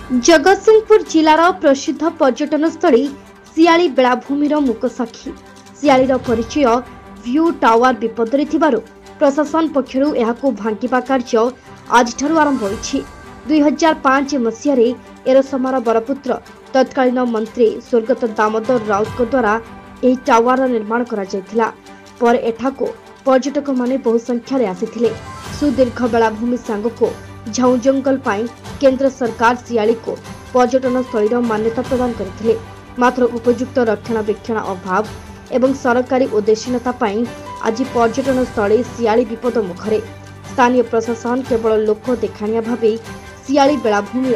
जगतसिंहपुर जिलार प्रसिद्ध पर्यटन स्थली सियाली बेलाभूमिर मुकसाक्षी सियालीर परिचय व्यू टावर विपद रे थिबारु प्रशासन पक्षरु एहाकु भांगिबा कार्य आज आरंभ होइछि। 2005 मसीहारे एरसमार बरपुत्र तत्कालीन मंत्री स्वर्गत दामोदर राउत द्वारा एही टावर निर्माण करा जायथिला। पर एठाको पर्यटक माने बहु संख्या रे आसिथिले। सुदीर्घ बेलाभूमि सांगको झाऊ जंगल पाई केंद्र सरकार सियाली को पर्यटन स्थल मान्यता प्रदान करथिले। मात्र उपयुक्त रक्षणाबेक्षण अभाव एवं सरकारी उद्देश्यता पाई आज पर्यटन स्थल सियाली विपद मुखरे। स्थानीय प्रशासन केवल लोक देखाणिया भावे सियाली बेलाभूमि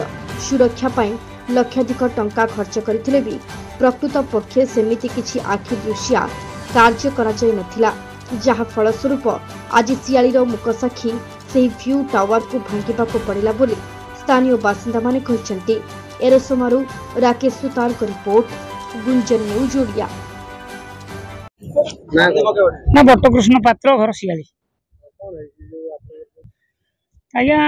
सुरक्षा पाई लक्षाधिक टंका खर्च करथिले भी प्रकृत पक्षे सेमिति किछि आखि दृश्या कार्य करा जाय नथिला। जहा फलस्वरूप आज सियालीर मुकसाक्षी से व्यू टावर को भांगिबा को पड़िला बोली स्थानीय बासिंदा माने कहछंती। एरसमारू राकेश सुतार को रिपोर्ट, गुंजन न्यूज ओडिया। ना बट्टकृष्ण पात्र घर सियाली। आज्ञा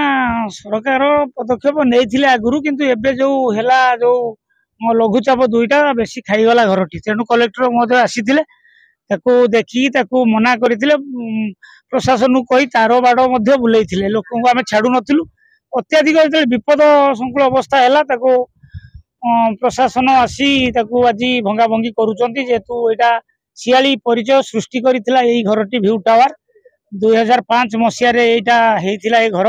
सरकार पदक्षेप नहीं आगुरी किंतु एबे जो हेला जो लघुचाप दुईटा बेसी खाईगला घरटी तेणु कलेक्टर आसीथिले ताकू देखी ताकू मना करथिले। प्रशासन कही तार बाड़ बुलाई लोक आम छाड़ू नथिलु। अत्याधिक जो विपद संकुल अवस्था है ताकू प्रशासन आसी ताकू आज भंगा भंगी करुचंती जेहेतु एटा सियाली परिचय सृष्टि करथिला एई घरटी व्यू टावर 2005 मसीह ये घर।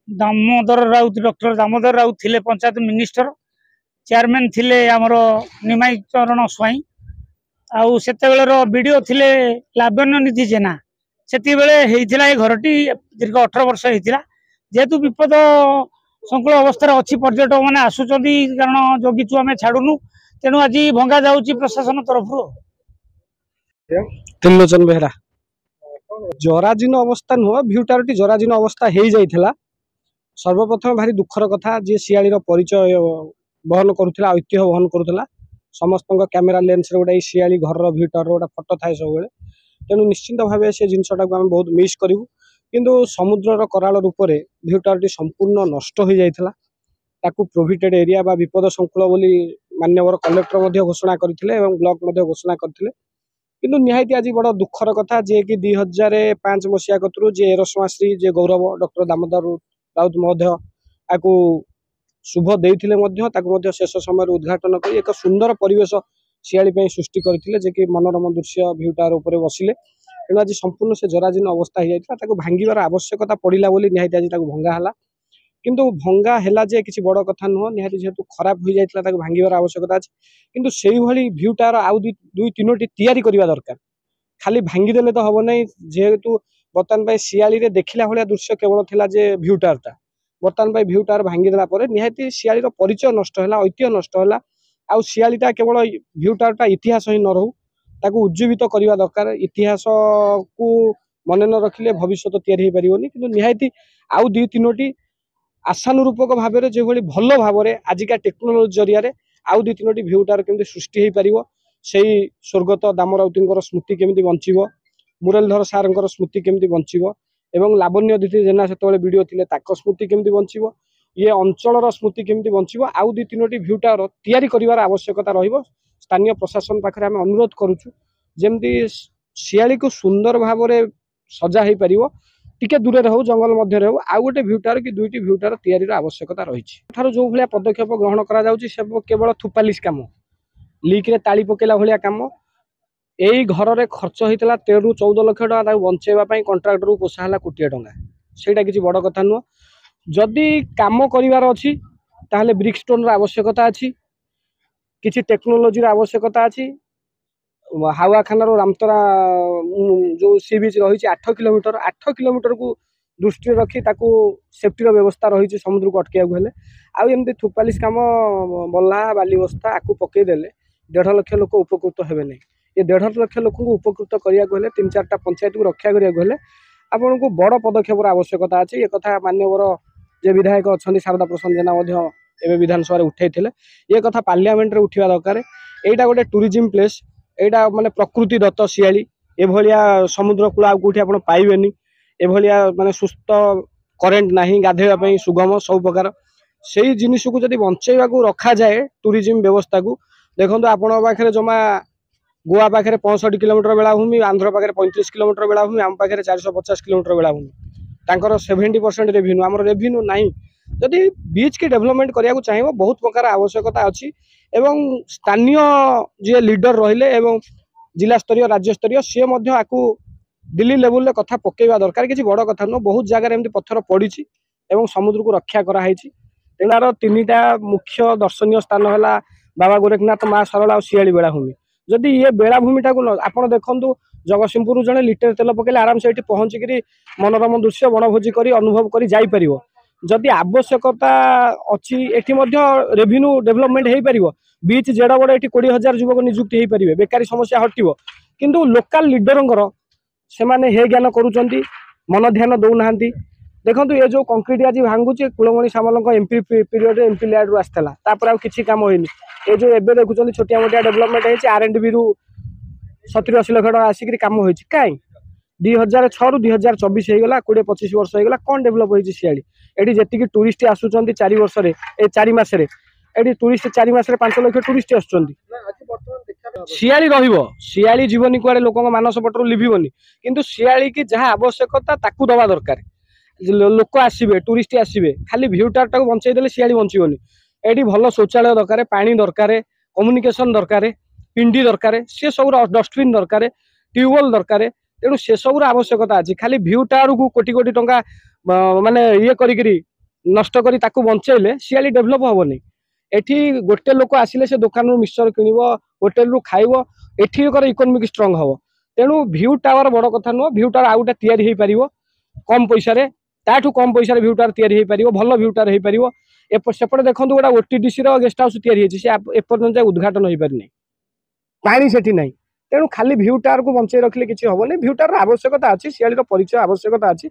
दामोदर राउत डॉक्टर दामोदर राउत थिले पंचायत मिनिस्टर, चेयरमैन थिले आमर निमाई चरण स्वाई आउ सेते बीडीओ थिले लावण्य निधि जेना। सेती बेले हेइथिला ए घरटी दीर्घ 18 वर्ष हेइथिला। जेहेतु विपद संकुल अवस्था अच्छी पर्यटक मैंने आसुचंदी कारण जगिचु आम छाड़ुनु तेणु आज भंगा जाउची प्रशासन तरफ। त्रिलोचन बेहरा जराजीर्ण अवस्था नुह व्यू टावर जराजीर्ण अवस्था हो जाइथिला। सर्वप्रथम भारी दुखर कथा जे सियालीर परिचय बहन करुला ऐतिह्य बहन करुला समस्त कैमेरा लेंस रे गोटे सियाली घर व्यू टावर गोटे फटो थाए सब तेणु निश्चिंत भाव से जिनटा को आम बहुत मिस करूँ किंतु समुद्र कराल रूप से व्यू टावर संपूर्ण नष्ट हो जाता। ताकू प्रोहिबिटेड एरिया बा विपद संकुल बोली माननीय कलेक्टर घोषणा करथिले एवं ब्लॉक घोषणा करथिले किंतु निहायती आज बड़ दुखर कथा जे कि 2005 मसीहा कतरू जे एरसमाश्री जे गौरव डॉक्टर दामोदर राउत आपको शुभ देते शेष समय उद्घाटन कर एक सुंदर परिवेश सियाली सृष्टि करते जे कि मनोरम दृश्य व्यू टावर उपर बसिले तेणु आज संपूर्ण से जराजीर्ण अवस्था हो जाता भांगार आवश्यकता पड़ा बोली निहायती आज भंगा है किंतु भंगा है जे किसी बड़ कथा नुह निहायती जेहेतु खराब हो जाता भांगार आवश्यकता अच्छे किंतु से व्यू टावर आउ दुई तीनोटी तैयारी करने दरकार। खाली भांगीदेले तो हम ना जेहेतु बर्तमान सियाली देखला भाया दृश्य केवल थिला जे व्यू टावरटा बर्तमान व्यू टावर भांगीदेला निहायती सियालीर परिचय नष्ट है ऐतिह्य नष्ट है आउ सियालीटा केवल व्यू टावरटा इतिहास ही न रहू ताकू उज्जीवित करने दरकार। इतिहास को मन न रखिले भविष्य तैयारी हो पारिबनी किंतु निहायती आउ दुई तीनोटी आशानुरूपक भाव में जो भल भाव में आजिका टेक्नोलोजी जरिया आउ दुई तीनोटी व्यू टावर केमती सृष्टि हो पार से स्वर्गत दाम राउतर स्मृति केमती बंचीब मुरलीधर सार स्मृति केमती बंचीब एवं लावण्य दीदी जेना से वीडियो थिले ताक स्मृति केमती बंचीब ये अंचल स्मृति केमती बंचीब आउ दुई तीनोटी व्यू टावर तैयारी करिवार आवश्यकता रहिबो। स्थानीय प्रशासन पाखरे आम अनुरोध करुचु जेमती सियाली को सुंदर भाव में सजा हो पार टिके दूर रहू जंगल मध्य रहू आउ गोटे व्यू टावर कि दुईटी व्यू टावर तैयारी आवश्यकता रही जो भाया पदक्षेप ग्रहण करा केवल थुपालिस कम लिक रे ताली पकेला भाया कम यही घर में खर्च होता 13 ରୁ 14 लाख टका बंचेवाई कंट्राक्टर को पोषाला कोटी टंका से किसी बड़ कथा नुह। जदि कम करार अच्छी ताहले ब्रिकस्टोन आवश्यकता अच्छी किसी टेक्नोलोजी आवश्यकता अच्छी। हावाखाना रामतरा जो सी बीच रही 8 किलोमीटर को दृष्टि रखी ताकू सेफ्टी व्यवस्था रही समुद्र को अटकैया आमती थुपालिस कम बल्ला बाली बस्ता आपको पकईदेले 1.5 लाख लोक उपकृत हेबे नहीं। ये 1.5 लाख लोक उपकृत करने 3-4टा पंचायत को रक्षा करने आपन को बड़ पदक्षेप आवश्यकता अच्छे। ये कथा मान्यवर जे विधायक अच्छा शारदा प्रसाद जेना एवं विधानसभा उठे ये कथा पार्लियामेंट उठा दरकार। यहाँ गोटे टूरिज्म प्लेस यहाँ माने प्रकृति दत्त सियाली एभलिया समुद्र कूल आउ कौटी आप पाइबेनी एभलिया माने सुस्थ करेन्ट नहीं गाधेवा सुगम सब प्रकार सेई जिनिस को जदि बंचेवा को रखा जाए टूरिज्म व्यवस्था को देखो आपण पाखे जमा गोवा पाखे 65 किलोमीटर बेलाभूमि आंध्र पाखे 35 किलोमीटर बेलाभूमि आम पाखे 450 किलोमीटर बेलाभूमि तांकर 70% रेवेन्यू आमर रेवेन्यू नहीं जदि बीच की डेवलपमेंट करने को चाहिए बहुत प्रकार आवश्यकता अच्छी एवं स्थानीय जी लीडर रहिले एवं जिला स्तरीय राज्य स्तरीय सी आपको दिल्ली लेवल कथा पकेवा दरकार किसी बड़ कथा नुह बहुत जगह एमती पत्थर पड़ी एवं समुद्र को रक्षा कराई तेनार 3टा मुख्य दर्शनीय स्थान है बाबा गोरखनाथ माँ सरला और शियाली बेलाभूमि जदि ये बेलाभूमि टाक आप देखु जगतसिंहपुर जड़े लिटर तेल पकड़े आराम से पहुँचिकी मनोरम दृश्य बनभोजी कर अनुभव कर जापर जदि आवश्यकता अच्छी एटी रेवेन्यू डेवलपमेंट हो पार बीच जेड़ बड़ ये 20,000 युवक निजुक्ति हो पारे बेकारी समस्या हटो किंतु लोकल लीडर से हे ज्ञान करुँच मन ध्यान दौना देखो ये जो कंक्रीट आज भांगुचे कुलमणि सामल एमपी पीरियड एमपी लैड रु आसला किसी कम होनी ये जो एबे देखुं छोटिया मोटिया डेवलपमेंट है R&B रु 70-80 लाख टका आसिक कम हो कहीं 2006 रु 2024 होगा 20-25 वर्ष होगा कौन डेभलप होती सियाड़ी ये जी टूरिस्ट आसुँच 4 वर्ष 4 मसरे ये टूरिस्ट 4 मसरे 5 लाख टूरिस्ट आसुँच शियाली शियाली जीवनी कुआड़े लोक मानस पटरू लिभन किंतु शियाली की जहाँ आवश्यकता ताकू दवा दरकार लोक आसवे टूरिस्ट आसवे खाली भ्यूटार टाक बंचेदेले शियाली बंचीबनी ये भल शौचालय दरकार पानी दरकार कम्युनिकेशन दरकार पिंडी दरकार सी सब डस्टबिन दरकार ट्यूबवेल दरकार तेणु से सब आवश्यकता अच्छी खाली भ्यूटार को कोटी कोटी टंका माने ये करी नष्ट करी ताकू बंचेले शियाली डेभलप हेनी एठी गोटे लोक आसिले से दुकान रु मिक्सचर किनिब होटेल रु खाइब एठी इकोनॉमिक स्ट्रांग हम तेणु भ्यू टावर बड़ कथा नुह भ्यू टावर आउ गोटे तैयारी हो पार कम पैसा ताठू कम पैसा भ्यू टावर तैयारी हो पार भल भ्यू टावर हो पार सेपटे देखो गोटा OTDC गेस्ट हाउस तैयारी एपर्यंत उद्घाटन हो पारि पानी सेठी नहीं तेणु खाली भ्यू टावर को बंचाई रखिले किसी हेनी भ्यू टावर आवश्यकता अच्छी शियाली परिचय आवश्यकता अच्छी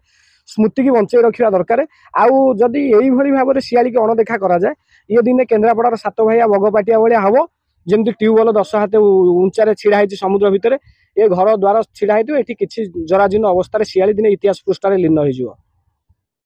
स्मृति की बंचाई रखा दरकार आउ जदि यही भाव में शियाली की अणदेखा करा जाए ये दिने केन्द्रापड़ार 7 भाइया बगपाटिया भाया हम जमी ट्यूबवेल 10 हाथ उंचारे छिड़ा है समुद्र भितर ये घर द्वार छिड़ा है किसी जराजीर्ण अवस्था शियाली दिने इतिहास पृष्ठ लीन हो।